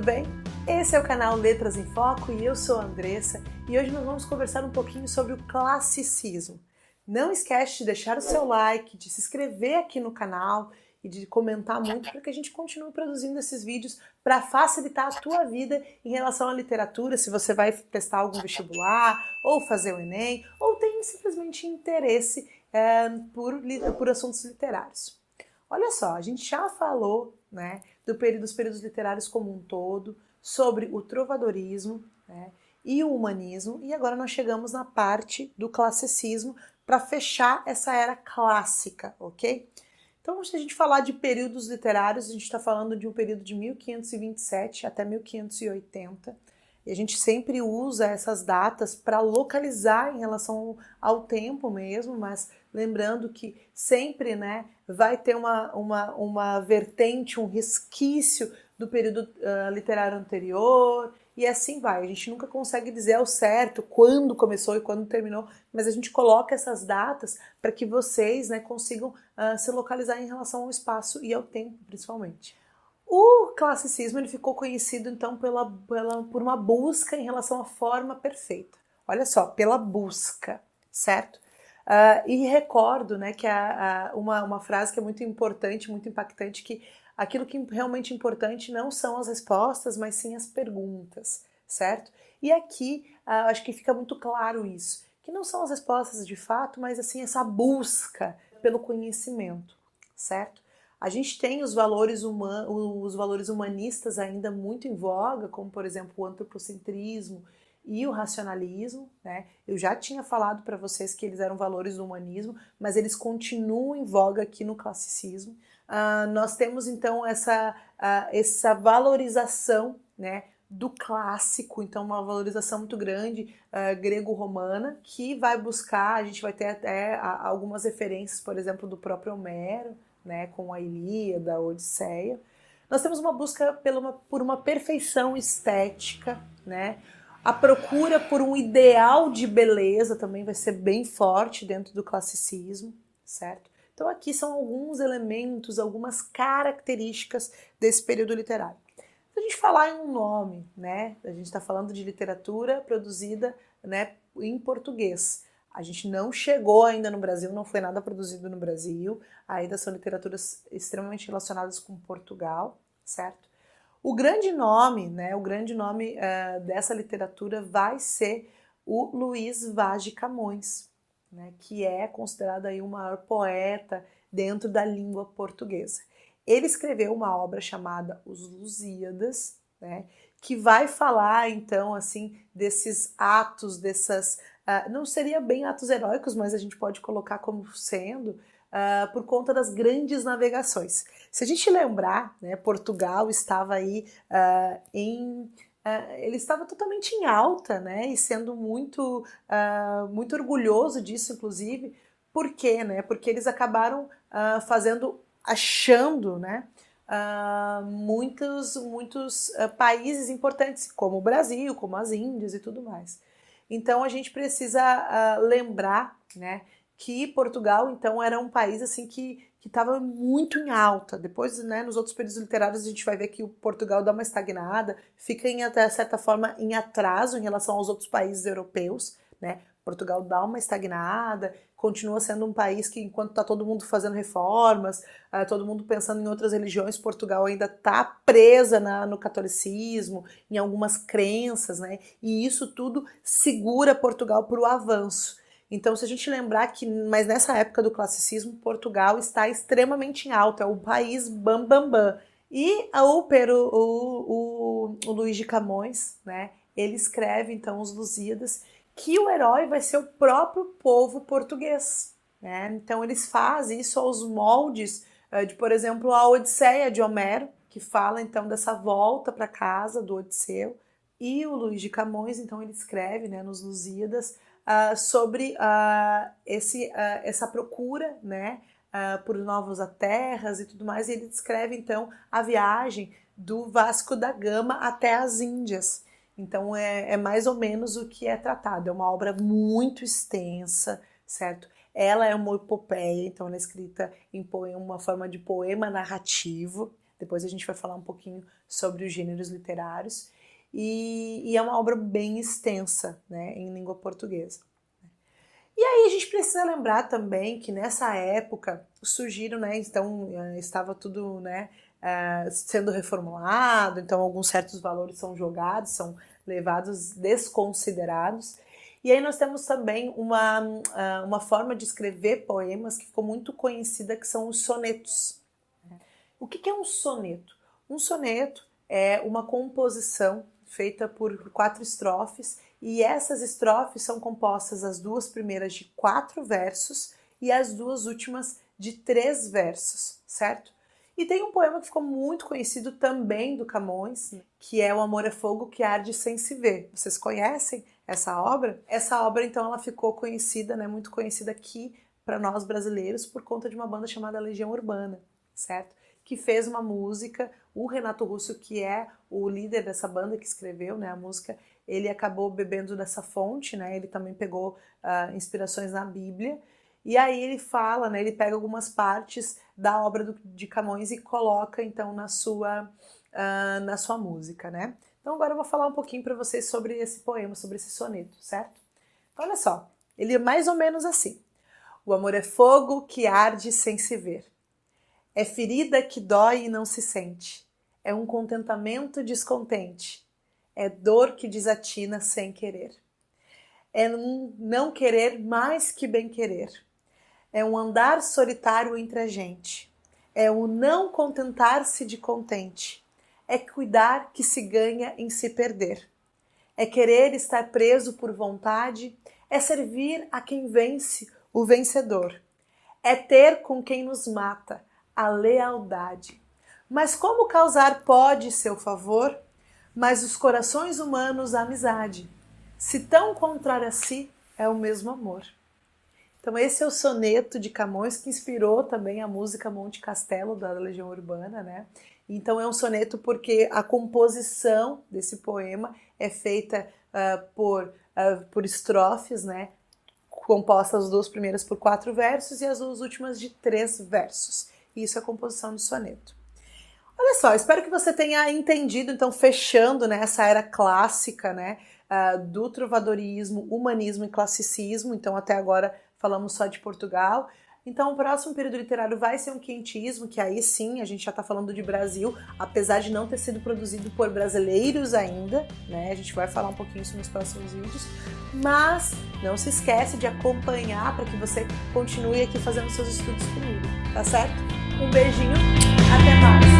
bem? Esse é o canal Letras em Foco e eu sou a Andressa e hoje nós vamos conversar um pouquinho sobre o classicismo. Não esquece de deixar o seu like, de se inscrever aqui no canal e de comentar muito para que a gente continue produzindo esses vídeos para facilitar a tua vida em relação à literatura, se você vai testar algum vestibular, ou fazer o Enem, ou tem simplesmente interesse por assuntos literários. Olha só, a gente já falou, né, dos períodos literários como um todo, sobre o trovadorismo, né, e o humanismo, e agora nós chegamos na parte do classicismo para fechar essa era clássica, ok? Então, se a gente falar de períodos literários, a gente está falando de um período de 1527 até 1580, e a gente sempre usa essas datas para localizar em relação ao tempo mesmo, mas lembrando que sempre, né, vai ter uma vertente, um resquício do período literário anterior, e assim vai. A gente nunca consegue dizer ao certo quando começou e quando terminou, mas a gente coloca essas datas para que vocês, né, consigam se localizar em relação ao espaço e ao tempo, principalmente. O classicismo ele ficou conhecido, então, por uma busca em relação à forma perfeita. Olha só, pela busca, certo? E recordo, né, que uma frase que é muito importante, muito impactante, que aquilo que é realmente importante não são as respostas, mas sim as perguntas, certo? E aqui acho que fica muito claro isso, que não são as respostas de fato, mas assim essa busca pelo conhecimento, certo? A gente tem os valores humanistas ainda muito em voga, como por exemplo o antropocentrismo e o racionalismo, né? Eu já tinha falado para vocês que eles eram valores do humanismo, mas eles continuam em voga aqui no classicismo. Nós temos então essa valorização, né, do clássico, então uma valorização muito grande grego-romana, que vai buscar, a gente vai ter até algumas referências, por exemplo, do próprio Homero, né, com a Ilíada, a Odisseia. Nós temos uma busca por uma perfeição estética, né? A procura por um ideal de beleza também vai ser bem forte dentro do classicismo, certo? Então aqui são alguns elementos, algumas características desse período literário. Se a gente falar em um nome, né, a gente está falando de literatura produzida, né, em português. A gente não chegou ainda no Brasil, não foi nada produzido no Brasil, ainda são literaturas extremamente relacionadas com Portugal, certo? O grande nome, né, dessa literatura vai ser o Luís Vaz de Camões, né, que é considerado aí o maior poeta dentro da língua portuguesa. Ele escreveu uma obra chamada Os Lusíadas, né, que vai falar então assim desses atos, não seria bem atos heróicos, mas a gente pode colocar como sendo por conta das grandes navegações. Se a gente lembrar, né, Portugal estava aí ele estava totalmente em alta, né, e sendo muito orgulhoso disso, inclusive. Por quê? Né? Porque eles acabaram achando, né, muitos países importantes, como o Brasil, como as Índias e tudo mais. Então a gente precisa lembrar, né, que Portugal então era um país assim que estava muito em alta. Depois, né, nos outros períodos literários a gente vai ver que o Portugal dá uma estagnada, fica até certa forma em atraso em relação aos outros países europeus, né? Portugal dá uma estagnada, continua sendo um país que, enquanto está todo mundo fazendo reformas, todo mundo pensando em outras religiões, Portugal ainda está presa no catolicismo, em algumas crenças, né? E isso tudo segura Portugal para o avanço. Então, se a gente lembrar mas nessa época do classicismo, Portugal está extremamente em alta, é o país bam, bam, bam. E o Luís de Camões, né, ele escreve, então, os Lusíadas, que o herói vai ser o próprio povo português, né? Então, eles fazem isso aos moldes de, por exemplo, a Odisseia de Homero, que fala, então, dessa volta para casa do Odisseu. E o Luís de Camões, então, ele escreve, né, nos Lusíadas, sobre essa procura, né, por novas terras e tudo mais, e ele descreve então a viagem do Vasco da Gama até as Índias. Então é mais ou menos o que é tratado, é uma obra muito extensa, certo? Ela é uma epopeia, então ela é escrita em uma forma de poema narrativo. Depois a gente vai falar um pouquinho sobre os gêneros literários. E é uma obra bem extensa, né, em língua portuguesa. E aí a gente precisa lembrar também que nessa época surgiram, né, então estava tudo, né, sendo reformulado, então alguns certos valores são jogados, são levados desconsiderados. E aí nós temos também uma forma de escrever poemas que ficou muito conhecida, que são os sonetos. O que é um soneto? Um soneto é uma composição feita por 4 estrofes, e essas estrofes são compostas as 2 primeiras de 4 versos e as 2 últimas de 3 versos, certo? E tem um poema que ficou muito conhecido também do Camões, que é O Amor é Fogo que Arde Sem Se Ver. Vocês conhecem essa obra? Essa obra, então, ela ficou conhecida, né, muito conhecida aqui para nós brasileiros por conta de uma banda chamada Legião Urbana, certo? Que fez uma música, o Renato Russo, que é o líder dessa banda que escreveu, né, a música, ele acabou bebendo dessa fonte, né, ele também pegou inspirações na Bíblia, e aí ele fala, né, ele pega algumas partes da obra de Camões e coloca, então, na sua música, né. Então agora eu vou falar um pouquinho para vocês sobre esse poema, sobre esse soneto, certo? Então olha só, ele é mais ou menos assim. O amor é fogo que arde sem se ver. É ferida que dói e não se sente. É um contentamento descontente. É dor que desatina sem querer. É um não querer mais que bem querer. É um andar solitário entre a gente. É o não contentar-se de contente. É cuidar que se ganha em se perder. É querer estar preso por vontade. É servir a quem vence, o vencedor. É ter com quem nos mata a lealdade. Mas como causar pode seu favor? Mas os corações humanos a amizade. Se tão contrário a si, é o mesmo amor. Então esse é o soneto de Camões, que inspirou também a música Monte Castelo, da Legião Urbana, né? Então é um soneto porque a composição desse poema é feita por estrofes, né? Compostas as 2 primeiras por 4 versos e as 2 últimas de 3 versos. Isso é a composição do soneto. Olha só, espero que você tenha entendido, então, fechando, né, essa era clássica, né, do trovadorismo, humanismo e classicismo. Então, até agora falamos só de Portugal. Então, o próximo período literário vai ser um quentismo, que aí sim a gente já está falando de Brasil, apesar de não ter sido produzido por brasileiros ainda, né? A gente vai falar um pouquinho isso nos próximos vídeos. Mas não se esquece de acompanhar para que você continue aqui fazendo seus estudos comigo, tá certo? Um beijinho, até mais!